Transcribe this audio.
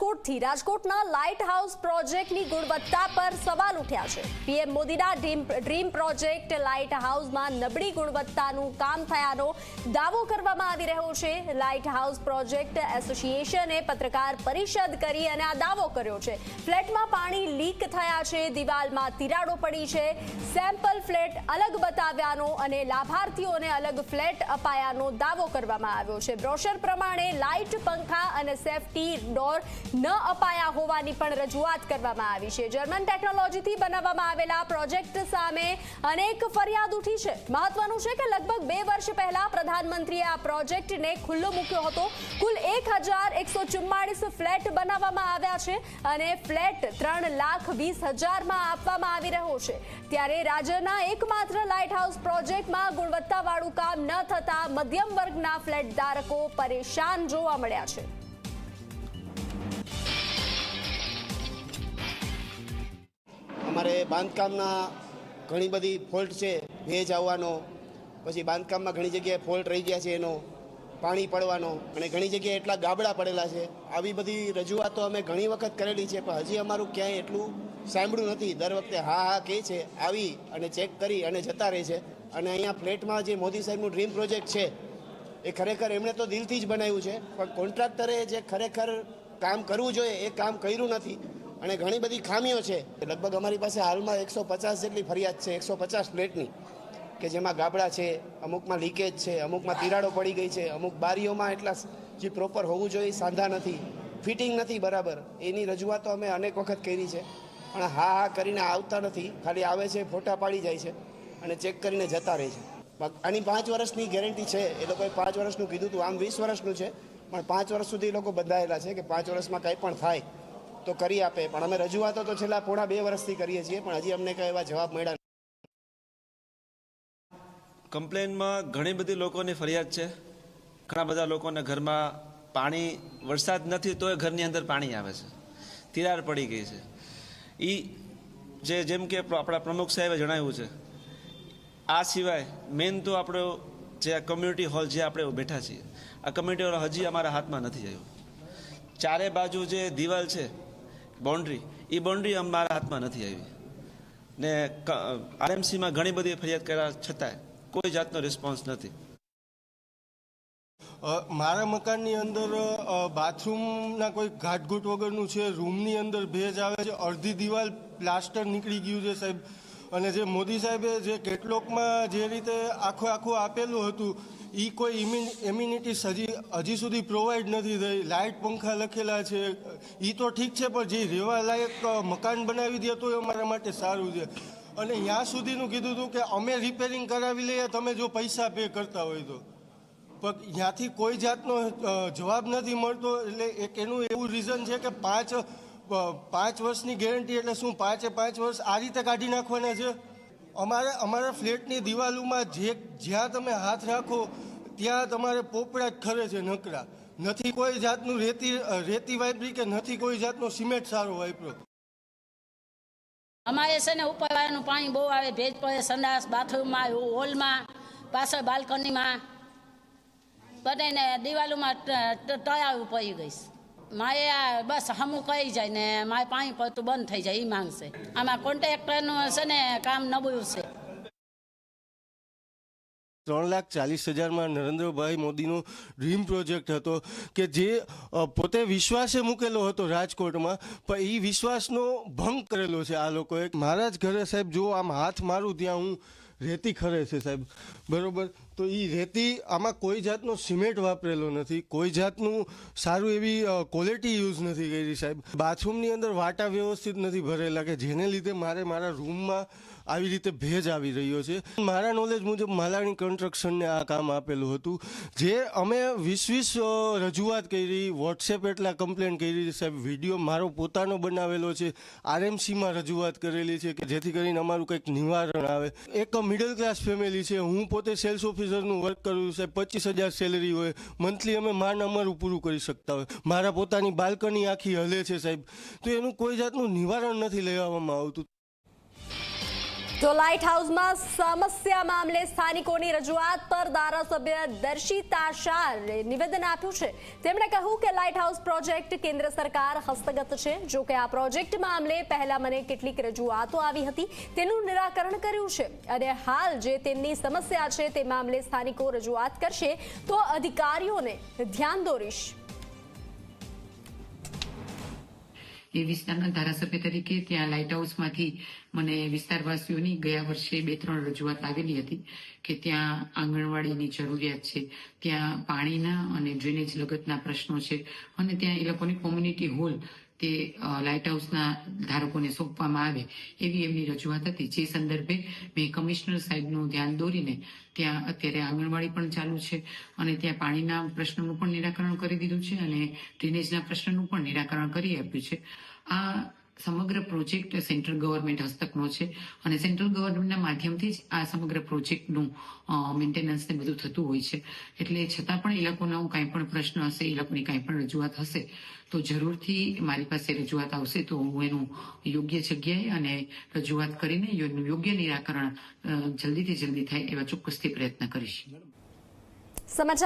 રાજકોટથી રાજકોટના light house પ્રોજેક્ટની ગુણવત્તા પર સવાલ ઉઠ્યા છે। પીએમ મોદીના ડ્રીમ પ્રોજેક્ટ લાઇટ હાઉસમાં નબળી ગુણવત્તાનું કામ થયાનો દાવો કરવામાં આવી રહ્યો છે। લાઇટ હાઉસ પ્રોજેક્ટ એસોસિએશને પત્રકાર પરિષદ કરી અને આ દાવો કર્યો છે। ફ્લેટમાં પાણી લીક થયા છે, દિવાલમાં તિરાડો પડી છે, સેમ્પલ ફ્લેટ અલગ બતાવ્યાનો અને લાભાર્થીઓને અલગ ફ્લેટ અપાયાનો દાવો કરવામાં આવ્યો છે। બ્રોશર પ્રમાણે લાઇટ, પંખા અને સેફટી ડોર ન અપાયા હોવાની પણ રજૂઆત કરવામાં આવી છે। જર્મન ટેકનોલોજીથી બનાવવામાં આવેલા પ્રોજેક્ટ સામે અનેક ફરિયાદ ઉઠી છે। મહત્વનું છે કે લગભગ 2 વર્ષ પહેલા પ્રધાનમંત્રીએ આ પ્રોજેક્ટને ખુલ્લો મૂક્યો હતો। કુલ 1144 ફ્લેટ બનાવવામાં આવ્યા છે અને ફ્લેટ 3,20,000માં આપવામાં આવી રહ્યો છે। ત્યારે રાજ્યના એકમાત્ર લાઇટ હાઉસ પ્રોજેક્ટમાં ગુણવત્તાવાળું કામ ન થતા મધ્યમ વર્ગના ફ્લેટ ધારકો પરેશાન જોવા મળ્યા છે। અમારે બાંધકામના ઘણી બધી ફોલ્ટ છે, ભેજ આવવાનો, પછી બાંધકામમાં ઘણી જગ્યાએ ફોલ્ટ રહી ગયા છે, એનો પાણી પડવાનો, અને ઘણી જગ્યાએ એટલા ગાબડા પડેલા છે। આવી બધી રજૂઆતો અમે ઘણી વખત કરેલી છે, પણ હજી અમારું ક્યાંય એટલું સાંભળ્યું નથી। દર વખતે હા કહે છે, આવી અને ચેક કરી અને જતા રહે છે। અને અહીંયા ફ્લેટમાં જે મોદી સાહેબનું ડ્રીમ પ્રોજેક્ટ છે એ ખરેખર એમણે તો દિલથી જ બનાવ્યું છે, પણ કોન્ટ્રાક્ટરે જે ખરેખર કામ કરવું જોઈએ એ કામ કર્યું નથી અને ઘણી બધી ખામીઓ છે। લગભગ અમારી પાસે હાલમાં 150 જેટલી ફરિયાદ છે, 150 ફ્લેટની, કે જેમાં ગાબડા છે, અમુકમાં લીકેજ છે, અમુકમાં તિરાડો પડી ગઈ છે, અમુક બારીઓમાં એટલા જે પ્રોપર હોવું જોઈએ સાંધા નથી, ફિટિંગ નથી બરાબર। એની રજૂઆતો અમે અનેક વખત કરી છે, પણ હા કરીને આવતા નથી, ખાલી આવે છે, ફોટા પાડી જાય છે અને ચેક કરીને જતા રહે છે। આની 5 વર્ષની ગેરંટી છે, એ લોકોએ 5 વર્ષનું કીધું હતું, આમ 20 વર્ષનું છે, પણ 5 વર્ષ સુધી એ લોકો બંધાયેલા છે કે 5 વર્ષમાં કંઈ પણ થાય તો કરી આપે। પણ અમે રજૂઆતો તો છેલ્લા પોણા 2 વર્ષથી કરીએ છીએ, પણ હજી અમને કંઈ એવા જવાબ મળ્યા નથી। કમ્પ્લેનમાં ઘણી બધી લોકોની ફરિયાદ છે। ઘણા બધા લોકોને ઘરમાં પાણી, વરસાદ નથી તોય ઘરની અંદર પાણી આવે છે, તિરાડ પડી ગઈ છે। જેમ કે આપણા પ્રમુખ સાહેબે જણાવ્યું છે, આ સિવાય મેન તો આપણો જે કમ્યુનિટી હોલ જે આપણે બેઠા છીએ, આ કમ્યુનિટી હોલ હજી અમારા હાથમાં નથી આવ્યો। ચારે બાજુ જે દિવાલ છે, બાઉન્ડ્રી, એ બાઉન્ડ્રી અમારા હાથમાં નથી આવી ને આરએમસીમાં ઘણી બધી ફરિયાદ કર્યા છતાંય કોઈ જાતનો રિસ્પોન્સ નથી। મારા મકાનની અંદર બાથરૂમના કોઈ ઘાટઘૂટ વગરનું છે, રૂમની અંદર ભેજ આવે છે, અડધી દિવાલ પ્લાસ્ટર નીકળી ગયું છે સાહેબ। અને જે મોદી સાહેબે જે કેટલોગમાં જે રીતે આખું આપેલું હતું એ કોઈ એમ્યુનિટીઝ હજી સુધી પ્રોવાઈડ નથી થઈ। લાઇટ, પંખા લખેલા છે એ તો ઠીક છે, પણ જે રહેવા લાયક મકાન બનાવી દે તો એ અમારા માટે સારું છે। અને ત્યાં સુધીનું કીધું હતું કે અમે રિપેરિંગ કરાવી લઈએ, તમે જો પૈસા પે કરતા હોય તો, પણ ત્યાંથી કોઈ જાતનો જવાબ નથી મળતો। એટલે એક એનું એવું રીઝન છે કે 5 વર્ષની ગેરંટી એટલે શું, 5 વર્ષ આ રીતે કાઢી નાખવાના છે? અમારા ફ્લેટની દિવાલોમાં જ્યાં તમે હાથ રાખો ત્યાં તમારે પોપડા જ ખરે છે નકરા, નથી કોઈ જાતનું રેતી વાપરી કે નથી કોઈ જાતનો સિમેન્ટ સારો વાપર્યો। અમારે છે ને ઉપરવાળાનું પાણી બહુ આવે, ભેજ પડે, સંડાસ, બાથરૂમમાં, હોલમાં, પાછળ બાલ્કનીમાં, બધાને દિવાલોમાં તળાવ પડી ગઈ। મારે આ બસ હમું કરી જાય ને મારે પાણી પડતું બંધ થઈ જાય એ માંગશે। આમાં કોન્ટ્રાક્ટરનું છે ને કામ નબળું છે। 3,40,000માં નરેન્દ્રભાઈ મોદીનો ડ્રીમ પ્રોજેક્ટ હતો કે જે પોતે વિશ્વાસે મૂકેલો હતો રાજકોટમાં, પણ એ વિશ્વાસનો ભંગ કરેલો છે આ લોકોએ। મારા જ ઘરે સાહેબ જો આમ હાથ મારું ત્યાં હું રેતી ખરે છે સાહેબ, બરોબર, તો એ રેતી આમાં કોઈ જાતનો સિમેન્ટ વાપરેલો નથી, કોઈ જાતનું સારું એવી ક્વોલિટી યુઝ નથી કરી સાહેબ। બાથરૂમની અંદર વાટા વ્યવસ્થિત નથી ભરેલા કે જેને લીધે મારા રૂમમાં આવી રીતે ભેજ આવી રહ્યો છે। મારા નોલેજ મુજબ માલાણી કન્સ્ટ્રક્શનને આ કામ આપેલું હતું, જે અમે 20 રજૂઆત કરી, વોટ્સએપ એટલા કમ્પ્લેન કરી સાહેબ, વિડીયો મારો પોતાનો બનાવેલો છે, આરએમસીમાં રજૂઆત કરેલી છે કે જેથી કરીને અમારું કંઈક નિવારણ આવે। એક મિડલ ક્લાસ ફેમિલી છે, હું પોતે સેલ્સ ઓફિસરનું વર્ક કરું સાહેબ, 25,000 સેલેરી હોય, મંથલી અમે માંડ અમારું પૂરું કરી શકતા હોય, મારા પોતાની બાલ્કની આખી હલે છે સાહેબ, તો એનું કોઈ જાતનું નિવારણ નથી લેવામાં આવતું। તો લાઇટ હાઉસમાં સમસ્યા મામલે સ્થાનિકોની રજૂઆત પર ધારાસભ્ય દર્શિતા શાહે નિવેદન આપ્યું છે. તેમણે કહ્યું કે લાઇટ હાઉસ પ્રોજેક્ટ કેન્દ્ર સરકાર હસ્તગત છે. જો કે આ પ્રોજેક્ટ મામલે પહેલા મને કેટલીક રજૂઆતો આવી હતી, તેનું નિરાકરણ કર્યું છે અને હાલ જે તેમની સમસ્યા છે તે મામલે સ્થાનિકો રજૂઆત કરશે તો અધિકારીઓને ધ્યાન દોરીશ. એ વિસ્તારના ધારાસભ્ય તરીકે ત્યાં લાઇટ હાઉસમાંથી મને વિસ્તારવાસીઓની ગયા વર્ષે 2-3 રજૂઆત આવેલી હતી કે ત્યાં આંગણવાડીની જરૂરિયાત છે, ત્યાં પાણીના અને ડ્રેનેજ લગતના પ્રશ્નો છે અને ત્યાં એ લોકોની કોમ્યુનિટી હોલ તે લાઇટ હાઉસના ધારકોને સોંપવામાં આવે એવી એમની રજૂઆત હતી. જે સંદર્ભે મેં કમિશનર સાહેબનું ધ્યાન દોરીને ત્યાં અત્યારે આંગણવાડી પણ ચાલુ છે અને ત્યાં પાણીના પ્રશ્નનું પણ નિરાકરણ કરી દીધું છે અને ડ્રેનેજના પ્રશ્નનું પણ નિરાકરણ કરી આપ્યું છે. આ સમગ્ર પ્રોજેક્ટ સેન્ટ્રલ ગવર્મેન્ટ હસ્તકનો છે અને સેન્ટ્રલ ગવર્મેન્ટના માધ્યમથી જ આ સમગ્ર પ્રોજેક્ટનું મેન્ટેનન્સ ને બધું થતું હોય છે. એટલે છતાં પણ એ લોકોનો કાંઈ પણ પ્રશ્ન હશે, એ લોકોની કાંઈ પણ રજૂઆત હશે તો જરૂરથી મારી પાસે રજૂઆત આવશે તો હું એનું યોગ્ય જગ્યાએ અને રજૂઆત કરીને એનું યોગ્ય નિરાકરણ જલ્દીથી જલ્દી થાય એવા ચોક્કસથી પ્રયત્ન કરીશ. સમાચાર